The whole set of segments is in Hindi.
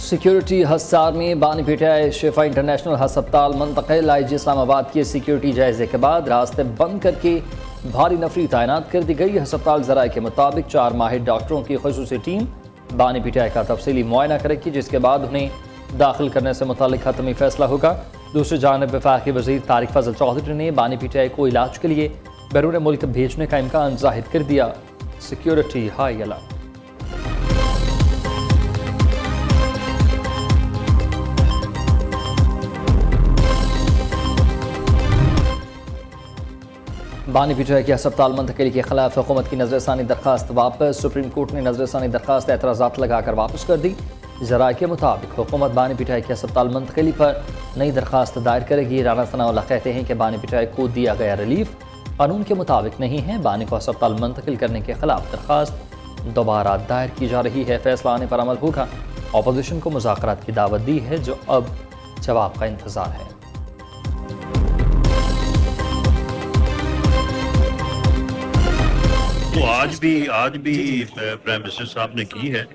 सिक्योरिटी हसार में बानी पीटीआई शिफा इंटरनेशनल हस्पताल मुंतकिल। IG इस्लामाबाद के सिक्योरिटी जायजे के बाद रास्ते बंद करके भारी नफरी तैनात कर दी गई। हस्पताल ज़राए के मुताबिक 4 माहिर डॉक्टरों की ख़ुसूसी टीम बानी पीटीआई का तफसीली मुआयना करेगी, जिसके बाद उन्हें दाखिल करने से मुताल्लिक हतमी फैसला होगा। दूसरी जानिब वफाकी वज़ीर तारिक फजल चौधरी ने बानी पीटीआई को इलाज के लिए बैरून मुल्क भेजने का इम्कान जाहिर कर दिया। Security high alert. बानी पीटीआई के अस्पताल मुंतकिली के खिलाफ हुकूमत की नजरसानी दरखास्त वापस। सुप्रीम कोर्ट ने नजरसानी दरखास्त एतराज़ात लगाकर वापस कर दी। ज़राए के मुताबिक हुकूमत बानी पीटीआई के अस्पताल मुंतकिली पर नई दरखास्त दायर करेगी। राना सनाउल्लाह कहते हैं कि बानी पीटीआई को दिया गया रिलीफ कानून के मुताबिक नहीं है। बानी को अस्पताल मुंतकिल करने के खिलाफ दरखास्त दोबारा दायर की जा रही है। फैसला आने पर अमल होगा। अपोजिशन को मुज़ाकरात की दावत दी है, जो अब जवाब का इंतज़ार है। तो आज भी प्राइम मिनिस्टर साहब ने की है।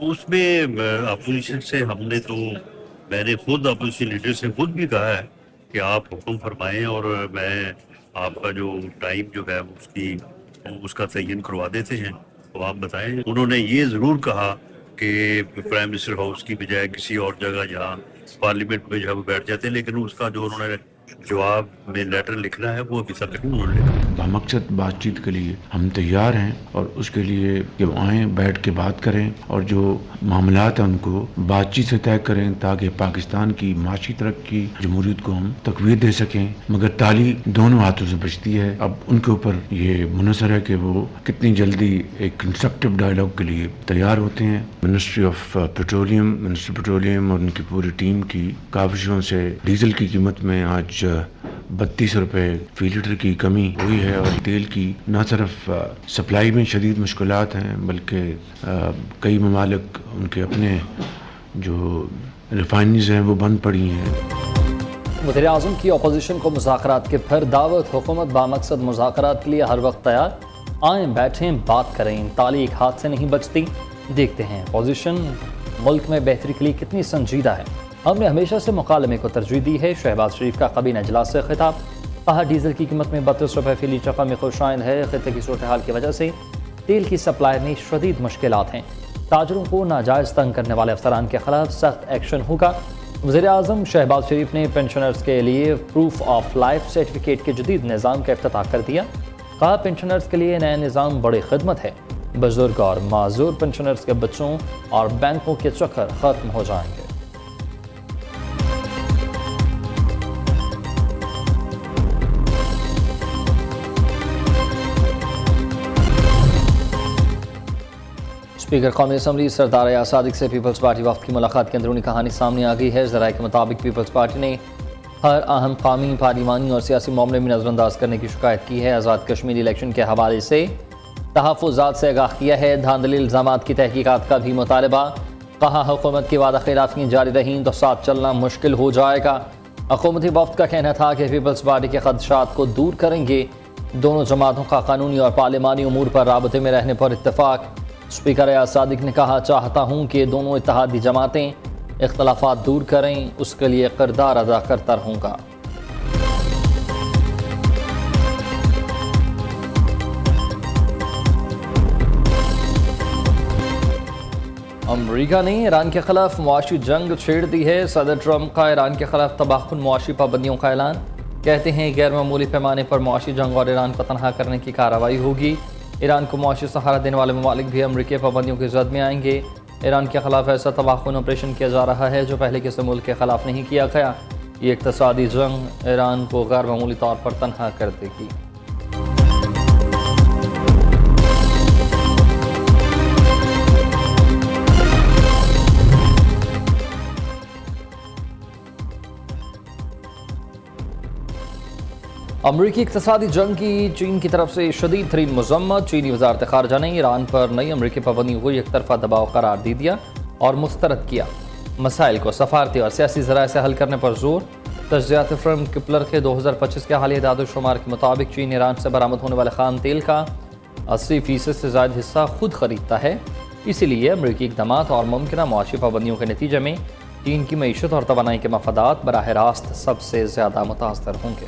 उसमें अपोजिशन से मैंने खुद अपोजिशन लीडर से खुद भी कहा है कि आप हुक्म फरमाएं और मैं आपका जो टाइम जो है उसका तयन करवा देते हैं, तो आप बताएं। उन्होंने ये ज़रूर कहा कि प्राइम मिनिस्टर हाउस की बजाय किसी और जगह जहाँ पार्लियामेंट में जब बैठ जाते हैं, लेकिन उसका जो उन्होंने जवाब में लेटर लिखना है वो अभी तक नहीं उन्होंने लिखा। मकसद बातचीत के लिए हम तैयार हैं और उसके लिए कि वो आएँ, बैठ के बात करें और जो मामलात हैं उनको बातचीत से तय करें, ताकि पाकिस्तान की माशी तरक्की, जमहूरियत को हम तकवीत दे सकें। मगर ताली दोनों हाथों से बचती है। अब उनके ऊपर ये मुनसर है कि वो कितनी जल्दी एक कंस्ट्रक्टिव डायलॉग के लिए तैयार होते हैं। मिनिस्टर पेट्रोलियम और उनकी पूरी टीम की काविशों से डीजल की कीमत में आज 32 रुपये फी लीटर की कमी हुई है और तेल की न सिर्फ सप्लाई में शदीद मुश्किलात हैं, बल्कि कई ममालिक उनके अपने जो रिफाइनरीज हैं वो बंद पड़ी हैं। वज़ीर-ए-आज़म की अपोजिशन को मुज़ाकरात के फिर दावत। हुकूमत बामकसद मुज़ाकरात के लिए हर वक्त तैयार। आएँ, बैठें, बात करें। ताली एक हाथ से नहीं बचती। देखते हैं अपोजिशन मुल्क में बेहतरी के लिए कितनी संजीदा है। हमने हमेशा से मुकालमे को तरजीह दी है। शहबाज शरीफ का काबीना इजलास से खिताब। कहा, डीजल की कीमत में 32 रुपये फी लीटर कमी खुशाइंद है। खित्ते की सूरत हाल की वजह से तेल की सप्लाई में शदीद मुश्किलात हैं। ताजरों को नाजायज़ तंग करने वाले अफसरान के खिलाफ सख्त एक्शन होगा। वज़ीर-ए-आज़म शहबाज शरीफ ने पेंशनर्स के लिए प्रूफ ऑफ लाइफ सर्टिफिकेट के जदीद निज़ाम का इफ्तिताह कर दिया। कहा, पेंशनर्स के लिए नया निज़ाम बड़ी खिदमत है। बुजुर्ग और माजूर पेंशनर्स के बच्चों और बैंकों के चक्कर ख़त्म हो जाएंगे। स्पीकर कौमी असम्बली सरदार या सादिक से पीपल्स पार्टी वफ्द की मुलाकात की अंदरूनी कहानी सामने आ गई है। ज़राए के मुताबिक पीपल्स पार्टी ने हर अहम कौमी, पार्लिमानी और सियासी मामले में नज़रअंदाज करने की शिकायत की है। आज़ाद कश्मीर इलेक्शन के हवाले से तहफ़्फ़ुज़ात से आगाह किया है। धांधली इल्ज़ामात की तहकीकात का भी मुतालबा। कहा, हुकूमत की वादा खिलाफियाँ जारी रहीं तो साथ चलना मुश्किल हो जाएगा। हुकूमती वफ्द का कहना था कि पीपल्स पार्टी के खदशात को दूर करेंगे। दोनों जमातों का कानूनी और पार्लिमानी उमूर पर राबते में रहने पर इत्तफाक। स्पीकर या सादिक ने कहा, चाहता हूँ कि दोनों इत्तेहादी जमातें इख्तलाफात दूर करें, उसके लिए किरदार अदा करता रहूँगा। अमरीका ने ईरान के खिलाफ मुआशी जंग छेड़ दी है। सदर ट्रंप का ईरान के खिलाफ तबाहकुन मुआशी पाबंदियों का ऐलान। कहते हैं गैर मामूली पैमाने पर मुआशी जंग और ईरान को तनहा करने की कार्रवाई होगी। ईरान को मुआशी सहारा देने वाले ममालिक भी अमरीकी पाबंदियों की जद में आएंगे। ईरान के खिलाफ ऐसा तबाहकुन ऑपरेशन किया जा रहा है जो पहले किसी मुल्क के खिलाफ नहीं किया गया। ये इक़्तिसादी जंग ईरान को गैर मामूली तौर पर तनहा कर देगी। अमरीकी इक़्तिसादी जंग की चीन की तरफ से शदीद तरीन मज़म्मत। चीनी वज़ारत ख़ारजा ने ईरान पर नई अमरीकी पाबंदियों को एक तरफा दबाव करार दे दिया और मुस्तरद किया। मसाइल को सफारती और सियासी ज़राए से हल करने पर जोर। तजज़ियाती फ़र्म किपलर के 2025 के हालिया दादोशुमार के मुताबिक चीन ईरान से बरामद होने वाले खाम तेल का 80% से ज़्यादा हिस्सा खुद खरीदता है। इसीलिए अमरीकी इक़दाम और मुमकिन मुआशी पाबंदियों के नतीजे में चीन की मईशत और तवानाई के मफादात बराह रास्त सबसे ज़्यादा मुतासर होंगे।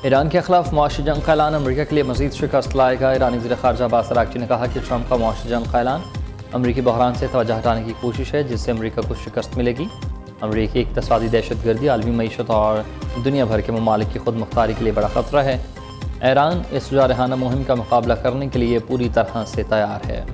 ईरान के खिलाफ मुआशी जंग का ऐलान अमरीका के लिए मज़ीद शिकस्त लाएगा। ईरानी वज़ीर ख़ारजा अब्बास अराग़ची ने कहा कि ट्रंप का मुआशी जंग का ऐलान अमरीकी बहरान से तवज्जो हटाने की कोशिश है, जिससे अमरीका को शिकस्त मिलेगी। अमरीकी इक़्तिसादी दहशतगर्दी आलमी मईशत और दुनिया भर के ममालिक की खुद मुख्तारी के लिए बड़ा ख़तरा है। ईरान इस जारहाना मुहिम का मुकाबला करने के लिए पूरी तरह से तैयार है।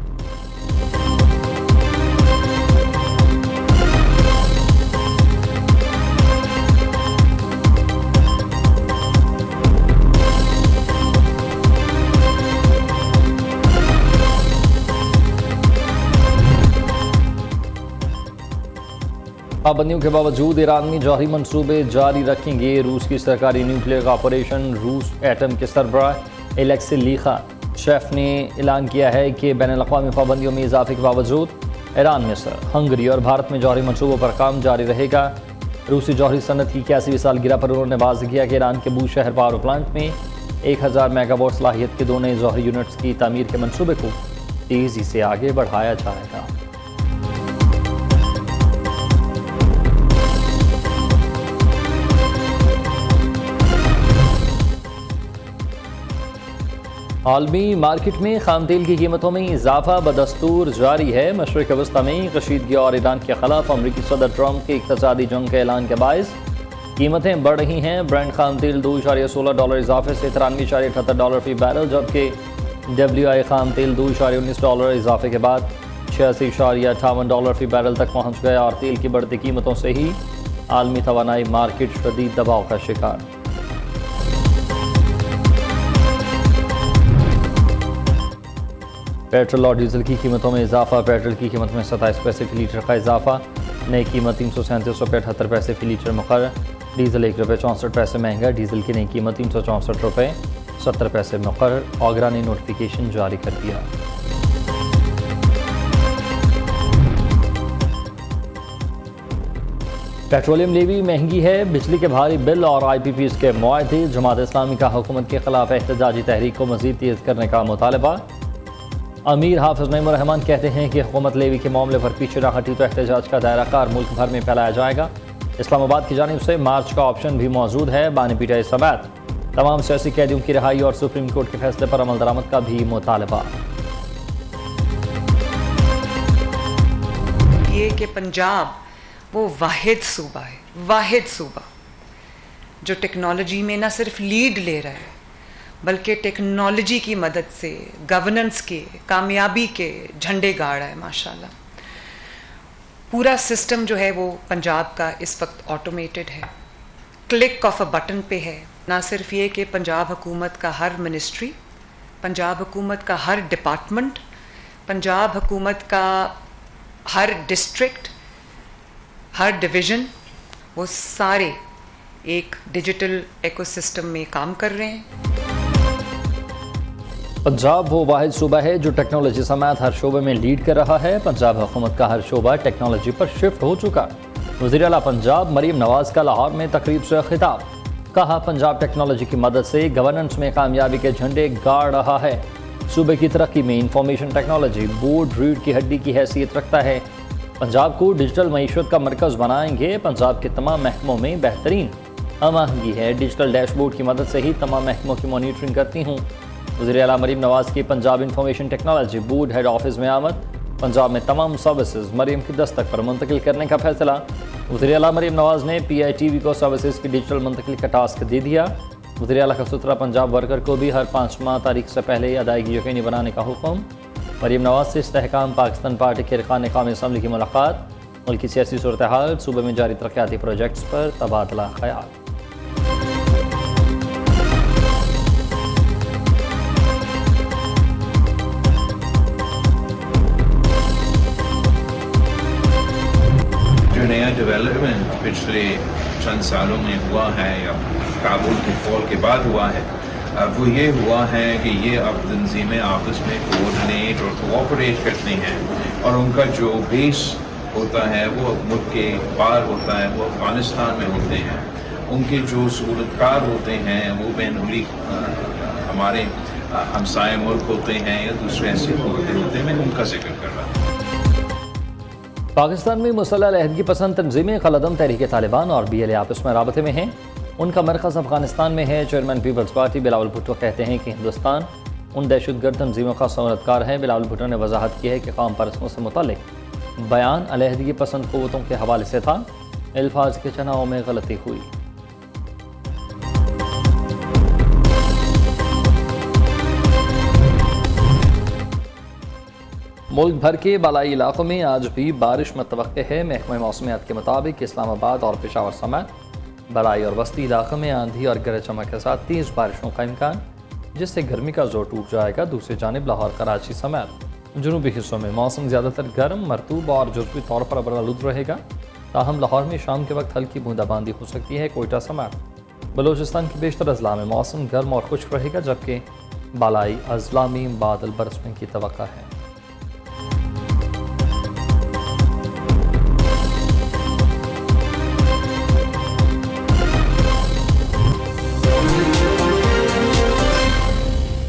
पाबंदियों के बावजूद ईरानी जौहरी मंसूबे जारी रखेंगे। रूस की सरकारी न्यूक्लियर कॉरपोरेशन रूस एटम के सरबराह एलेक्सी लीखाशेफ ने ऐलान किया है कि बैनुल-अक़वामी पाबंदियों में इजाफे के बावजूद ईरान, मिस्र, हंगरी और भारत में जौहरी मंसूबों पर काम जारी रहेगा। रूसी जौहरी सनत की 81वीं सालगिरह पर उन्होंने वाज़ेह किया कि ईरान के बूशहर पावर प्लांट में 1000 मेगावाट सलाहियत के 2 नए जौहरी यूनिट्स की तामीर के मंसूबे को तेज़ी से आगे बढ़ाया जाएगा। आलमी मार्केट में खाम तेल की कीमतों में इजाफा बदस्तूर जारी है। मशरिक़ वस्ता में कशीदगी और ईरान के खिलाफ अमरीकी सदर ट्रंप के इक़्तिसादी जंग के ऐलान के बायस कीमतें बढ़ रही हैं। ब्रेंट खाम तेल $2.16 इजाफे से $93.78 फी बैरल, जबकि WI खाम तेल $2.19 इजाफे के बाद $86.58 फी बैरल तक पहुँच गया और तेल की बढ़ती कीमतों से ही आलमी तवानाई मार्केट शदीद दबाव का शिकार। पेट्रोल और डीजल की कीमतों में इजाफा। पेट्रोल की कीमत में 27 पैसे फी लीटर का इजाफा। नई कीमत 337 रुपये 78 पैसे फी लीटर मुकर्रर। डीजल ₹1.64 महंगा। डीजल की नई कीमत 364 रुपये 70 पैसे मुकर्रर। आगरा ने नोटिफिकेशन जारी कर दिया। पेट्रोलियम लेवी महंगी है। बिजली के भारी बिल और IPPs के मुआहदे। जमात इस्लामी का हुकूमत के खिलाफ एहतजाजी तहरीक को मज़ीद तेज़ करने का मुतालबा। अमीर हाफिज नईमुर रहमान कहते हैं कि हुकूमत लेवी के मामले पर पीछे न हटी तो एहतजाज का दायरा कार मुल्क भर में फैलाया जाएगा। इस्लामाबाद की जानिब से मार्च का ऑप्शन भी मौजूद है। बानी पीटीआई समेत तमाम सियासी कैदियों की रिहाई और सुप्रीम कोर्ट के फैसले पर अमल दरामद का भी मुतालबा। ये कि पंजाब वो वाहिद सूबा है, वाहिद सूबा जो टेक्नोलॉजी में ना सिर्फ लीड ले रहा है बल्कि टेक्नोलॉजी की मदद से गवर्नेंस के कामयाबी के झंडे गाड़ रहा है। माशाल्लाह पूरा सिस्टम जो है वो पंजाब का इस वक्त ऑटोमेटेड है, क्लिक ऑफ अ बटन पे है। ना सिर्फ ये कि पंजाब हुकूमत का हर मिनिस्ट्री, पंजाब हुकूमत का हर डिपार्टमेंट, पंजाब हुकूमत का हर डिस्ट्रिक्ट, हर डिवीज़न, वो सारे एक डिजिटल इकोसिस्टम में काम कर रहे हैं। पंजाब वो वाहिद सूबा है जो टेक्नोलॉजी समेत हर शोबे में लीड कर रहा है। पंजाब हुकूमत का हर शोबा टेक्नोलॉजी पर शिफ्ट हो चुका। वज़ीर आला पंजाब मरीम नवाज का लाहौर में तकरीब से खिताब। कहा, पंजाब टेक्नोलॉजी की मदद से गवर्नेंस में कामयाबी के झंडे गाड़ रहा है। सूबे की तरक्की में इंफॉर्मेशन टेक्नोलॉजी बोर्ड रीढ़ की हड्डी की हैसियत रखता है। पंजाब को डिजिटल मईशत का मरकज़ बनाएंगे। पंजाब के तमाम महकमों में बेहतरीन आमाहंगी है। डिजिटल डैशबोर्ड की मदद से ही तमाम महकमों की मॉनिटरिंग करती हूँ। वज़ीर आला मरीम नवाज की Punjab information technology board head office में आमद। पंजाब में तमाम सर्विसेज मरीम की दस्तक पर मुंतकिल करने का फैसला। वज़ीर आला मरीम नवाज ने PITV को सर्विसेज की डिजिटल मुंतकिल का टास्क दे दिया। वज़ीर आला का सुथरा पंजाब वर्कर को भी हर 5 माह तारीख से पहले अदायगी यकीनी बनाने का हुक्म। मरीम नवाज से इस्तेहकाम पाकिस्तान पार्टी के अरकान क़ौमी असम्बली की मुलाकात। मुल्क की सियासी सूरत हाल, सूबे में जारी तरक्याती प्रोजेक्ट्स पर तबादला ख्याल। नया डेवलपमेंट पिछले चंद सालों में हुआ है या काबुल के फॉल के बाद हुआ है, वो ये हुआ है कि ये अब तंजीमें आपस में कोऑर्डिनेट और कोऑपरेट करती हैं और उनका जो बेस होता है वो मुल्क के बाहर होता है, वो अफगानिस्तान में होते हैं। उनके जो सहूलतकार होते हैं वो बेनुली हमारे हमसाए मुल्क होते हैं या दूसरे ऐसे होते हैं, मैं उनका जिक्र कर रहा हूँ। पाकिस्तान में मुसल्लह अलहदगी पसंद तंजीमें कलदम तहरीक तालिबान और BLA आपस में राबते में हैं। उनका मरकज़ अफगानिस्तान में है। चेयरमैन पीपल्स पार्टी बिलावल भुट्टो कहते हैं कि हिंदुस्तान उन दहशतगर्द तंजीमों का सहूलतकार है। बिलावल भुट्टो ने वजाहत की है कि कौम परस्तों से मुतल्लिक बयान अलहदगी पसंद क़ुव्वतों के हवाले से था। अल्फाज के चुनाव में गलती हुई। मुल्क भर के बालाई इलाकों में आज भी बारिश मुतवक्के है। महकमा मौसमियात के मुताबिक इस्लामाबाद और पेशावर समेत बलाई और वस्ती इलाकों में आंधी और गरज चमक के साथ तेज़ बारिशों का इम्कान, जिससे गर्मी का जोर टूट जाएगा। दूसरी जानिब लाहौर, कराची समेत जुनूबी हिस्सों में मौसम ज़्यादातर गर्म, मरतूब और जुज़वी तौर पर बरालूद रहेगा। ताहम लाहौर में शाम के वक्त हल्की बूंदाबांदी हो सकती है। कोयटा समेत बलूचिस्तान के बेशतर अजला में मौसम गर्म और खुश्क रहेगा, जबकि बालाई अजला में बादल बरसने की तवक्का है।